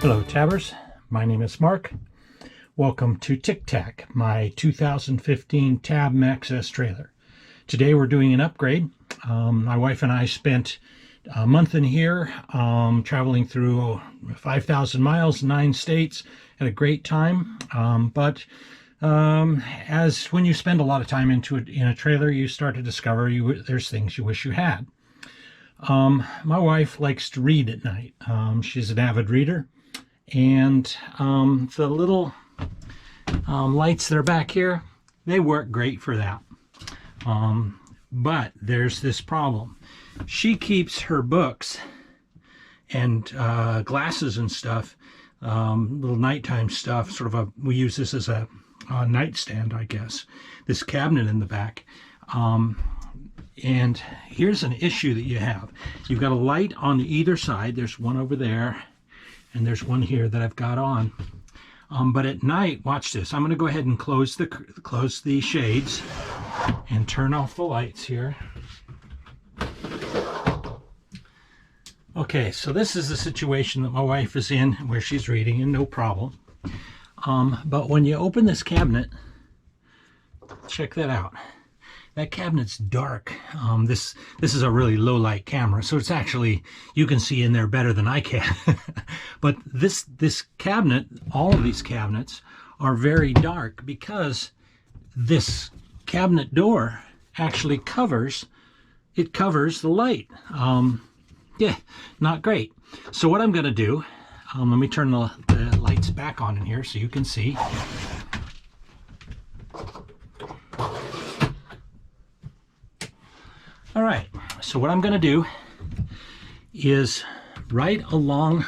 Hello Tabbers, my name is Mark. Welcome to Tic Tac, my 2015 Tab Maxx trailer. Today we're doing an upgrade. My wife and I spent a month in here traveling through 5,000 miles, 9 states, had a great time. As when you spend a lot of time in a trailer, you start to discover there's things you wish you had. My wife likes to read at night. She's an avid reader. And the little lights that are back here, they work great for that. But there's this problem. She keeps her books and glasses and stuff, little nighttime stuff, we use this as a nightstand, I guess, this cabinet in the back. And here's an issue that you have. You've got a light on either side. There's one over there. And there's one here that I've got on. But at night, watch this. I'm going to go ahead and close the shades and turn off the lights here. Okay, so this is the situation that my wife is in where she's reading, and no problem. But when you open this cabinet, check that out. That cabinet's dark. This is a really low light camera, so it's actually, you can see in there better than I can. But this cabinet, all of these cabinets are very dark because this cabinet door actually covers the light. Yeah, not great. So what I'm going to do, let me turn the lights back on in here so you can see. All right, so what I'm going to do is right along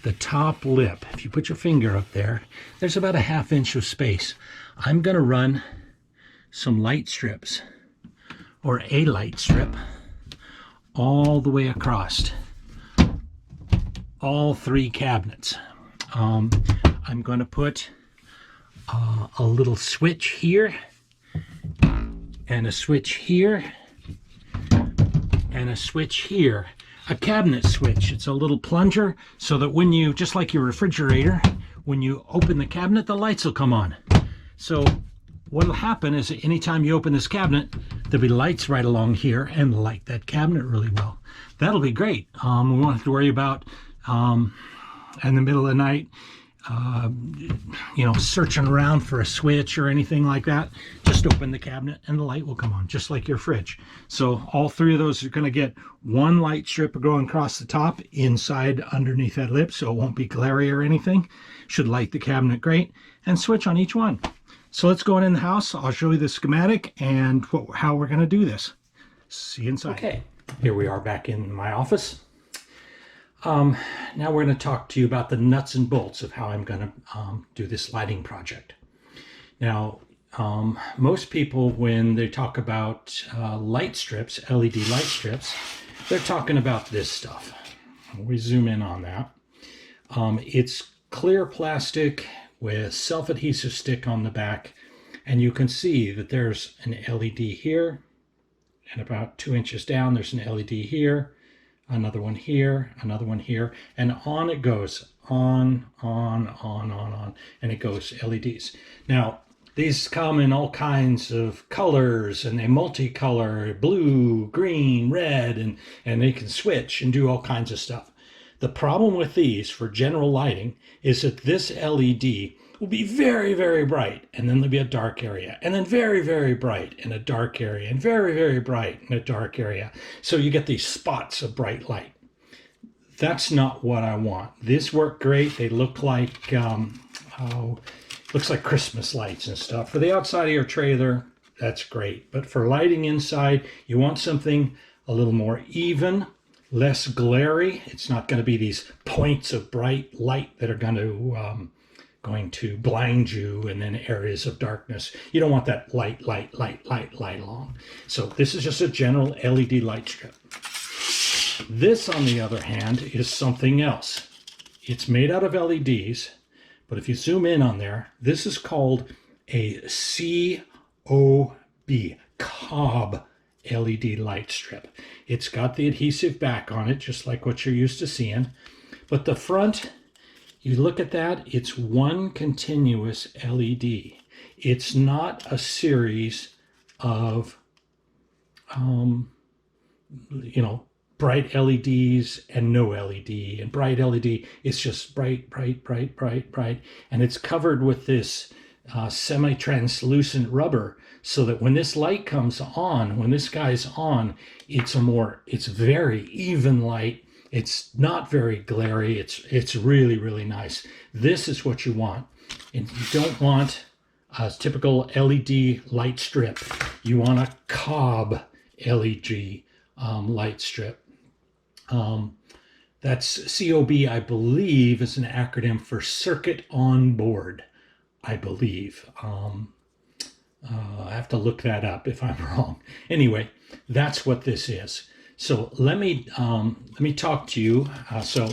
the top lip, if you put your finger up there, there's about a ½ inch of space. I'm going to run some light strips, or a light strip, all the way across all 3 cabinets. I'm going to put a little switch here, and a switch here, and a switch here, a cabinet switch. It's a little plunger so that when you, just like your refrigerator, when you open the cabinet, the lights will come on. So what will happen is anytime you open this cabinet, there'll be lights right along here and light that cabinet really well. That'll be great. We won't have to worry about in the middle of the night searching around for a switch or anything like that. Just open the cabinet and the light will come on, just like your fridge. So all 3 of those are going to get one light strip going across the top inside underneath that lip, so it won't be glary or anything. Should light the cabinet great, and switch on each one. So let's go in the house. I'll show you the schematic and how we're going to do this. See you inside. Okay, here we are back in my office. Now we're going to talk to you about the nuts and bolts of how I'm going to do this lighting project. Now, most people, when they talk about light strips, LED light strips, they're talking about this stuff. We zoom in on that. It's clear plastic with self-adhesive stick on the back, and you can see that there's an LED here, and about 2 inches down there's an LED here, another one here, another one here, and on it goes, on, and it goes LEDs. Now, these come in all kinds of colors, and they multicolor, blue, green, red, and they can switch and do all kinds of stuff. The problem with these for general lighting is that this LED will be very, very bright, and then there'll be a dark area, and then very, very bright in a dark area, and very, very bright in a dark area. So you get these spots of bright light. That's not what I want. This worked great. They look like, looks like Christmas lights and stuff. For the outside of your trailer, that's great. But for lighting inside, you want something a little more even, less glary. It's not going to be these points of bright light that are going to blind you, and then areas of darkness. You don't want that light along. So this is just a general LED light strip. This, on the other hand, is something else. It's made out of LEDs, but if you zoom in on there, this is called a COB LED light strip. It's got the adhesive back on it, just like what you're used to seeing. But the front, you look at that, it's one continuous LED. It's not a series of, bright LEDs and no LED, and bright LED. It's just bright, bright, bright, bright, bright. And it's covered with this semi-translucent rubber, so that when this light comes on, when this guy's on, it's very even light. It's not very glary. It's really, really nice. This is what you want. And you don't want a typical LED light strip. You want a COB LED light strip. That's COB, I believe, is an acronym for Circuit on Board, I believe. I have to look that up if I'm wrong. Anyway, that's what this is. So let me talk to you. So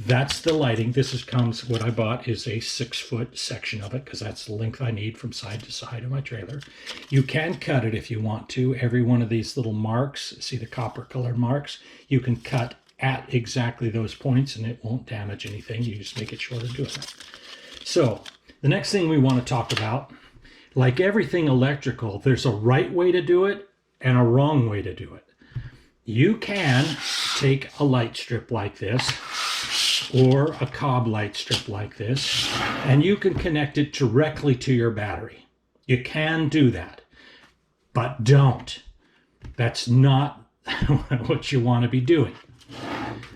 that's the lighting. What I bought is a 6-foot section of it, because that's the length I need from side to side of my trailer. You can cut it if you want to. Every one of these little marks, see the copper colored marks, you can cut at exactly those points and it won't damage anything. You just make it shorter doing it. So the next thing we want to talk about, like everything electrical, there's a right way to do it and a wrong way to do it. You can take a light strip like this, or a COB light strip like this, and you can connect it directly to your battery. You can do that, but don't. That's not what you want to be doing.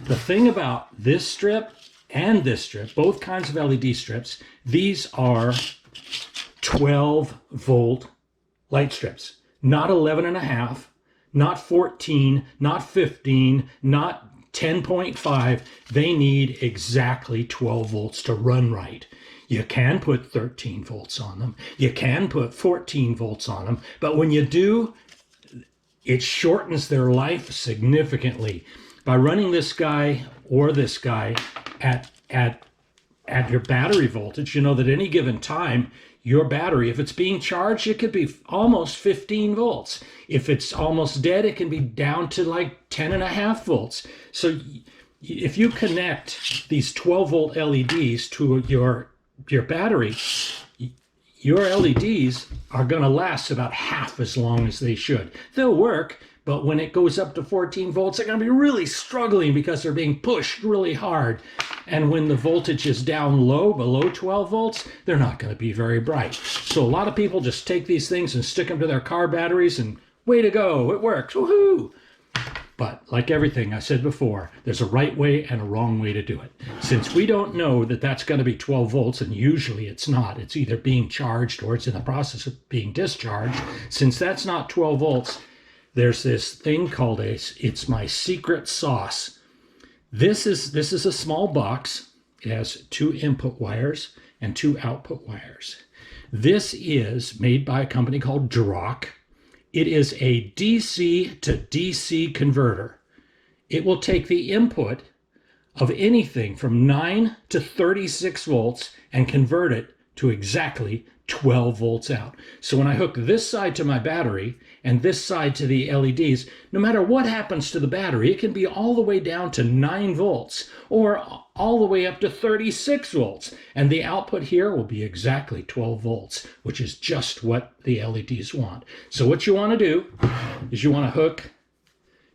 The thing about this strip and this strip, both kinds of LED strips, these are 12-volt light strips, not 11.5, not 14, not 15, not 10.5. They need exactly 12 volts to run right. You can put 13 volts on them. You can put 14 volts on them. But when you do, it shortens their life significantly. By running this guy or this guy at your battery voltage, you know that any given time, your battery, if it's being charged, it could be almost 15 volts. If it's almost dead, it can be down to like 10.5 volts. So if you connect these 12-volt LEDs to your battery, your LEDs are going to last about half as long as they should. They'll work, but when it goes up to 14 volts, they're going to be really struggling because they're being pushed really hard. And when the voltage is down low, below 12 volts, they're not going to be very bright. So a lot of people just take these things and stick them to their car batteries and way to go, it works, woohoo! But like everything I said before, there's a right way and a wrong way to do it. Since we don't know that that's going to be 12 volts, and usually it's not, it's either being charged or it's in the process of being discharged. Since that's not 12 volts, there's this thing called it's my secret sauce. This is a small box. It has 2 input wires and 2 output wires. This is made by a company called Drock. It is a DC to DC converter. It will take the input of anything from 9 to 36 volts and convert it to exactly 12 volts out. So when I hook this side to my battery and this side to the LEDs, no matter what happens to the battery, it can be all the way down to 9 volts or all the way up to 36 volts. And the output here will be exactly 12 volts, which is just what the LEDs want. So what you want to do is you want to hook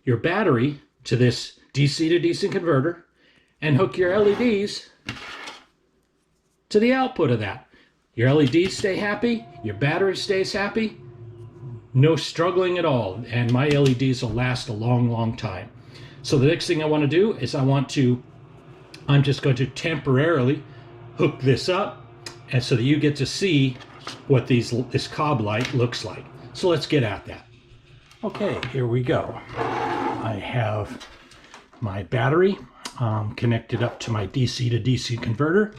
your battery to this DC to DC converter and hook your LEDs to the output of that. Your LEDs stay happy, your battery stays happy, no struggling at all, and my LEDs will last a long, long time. So the next thing I want to do is I'm just going to temporarily hook this up, and so that you get to see what this cob light looks like. So let's get at that. Okay, here we go. I have my battery connected up to my DC to DC converter,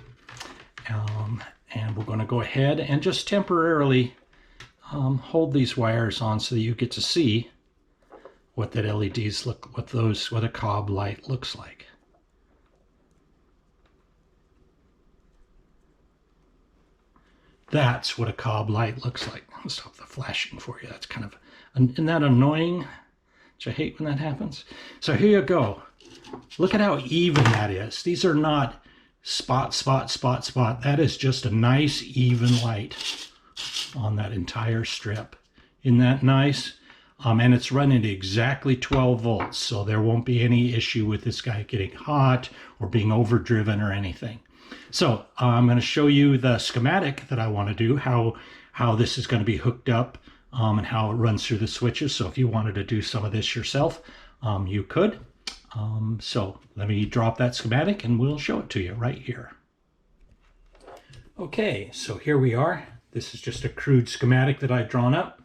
and we're going to go ahead and just temporarily hold these wires on so that you get to see what that LEDs look, what a cob light looks like. That's what a cob light looks like. I'll stop the flashing for you. That's kind of, isn't that annoying? Which I hate when that happens. So here you go. Look at how even that is. These are not spot, spot, spot, spot. That is just a nice even light on that entire strip. Isn't that nice? And it's running at exactly 12 volts, so there won't be any issue with this guy getting hot or being overdriven or anything. So I'm going to show you the schematic that I want to do, how this is going to be hooked up, and how it runs through the switches. So if you wanted to do some of this yourself, you could. So let me drop that schematic and we'll show it to you right here. Okay, so here we are. This is just a crude schematic that I've drawn up.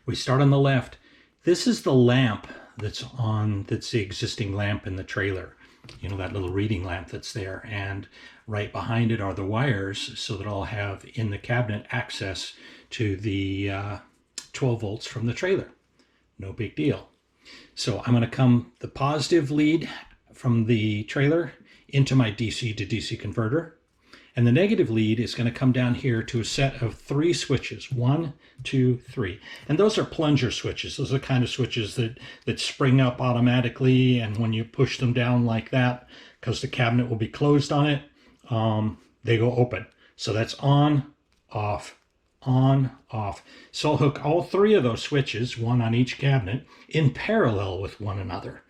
We start on the left. This is the lamp that's the existing lamp in the trailer. You know, that little reading lamp that's there. And right behind it are the wires, so that I'll have in the cabinet access to the 12 volts from the trailer. No big deal. So I'm going to come the positive lead from the trailer into my DC to DC converter. And the negative lead is going to come down here to a set of 3 switches. 1, 2, 3. And those are plunger switches. Those are the kind of switches that spring up automatically. And when you push them down like that, because the cabinet will be closed on it, they go open. So that's on, off, on, off. So I'll hook all 3 of those switches, 1 on each cabinet, in parallel with one another.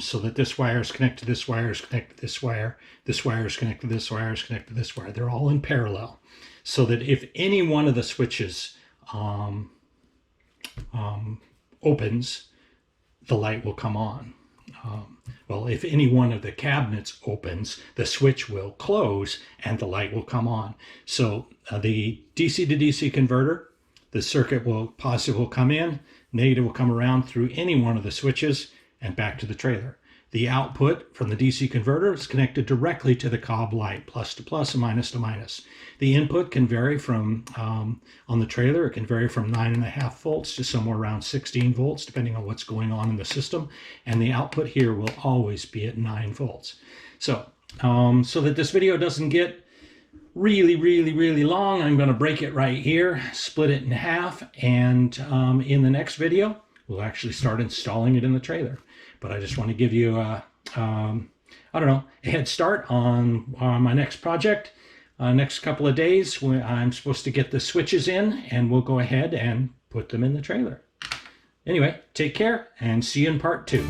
So that this wire is connected to this wire is connected to this wire is connected to this wire is connected to this wire. They're all in parallel. So that if any one of the switches opens, the light will come on. Well, if any one of the cabinets opens, the switch will close and the light will come on. So the DC to DC converter, the circuit positive will come in, negative will come around through any one of the switches and back to the trailer. The output from the DC converter is connected directly to the cob light, plus to plus and minus to minus. The input can vary from, on the trailer, it can vary from 9.5 volts to somewhere around 16 volts, depending on what's going on in the system. And the output here will always be at 9 volts. So, so that this video doesn't get really, really, really long, I'm going to break it right here, split it in half, and in the next video, we'll actually start installing it in the trailer. But I just want to give you a, I don't know, a head start on my next project. Next couple of days, when I'm supposed to get the switches in, and we'll go ahead and put them in the trailer. Anyway, take care and see you in part 2.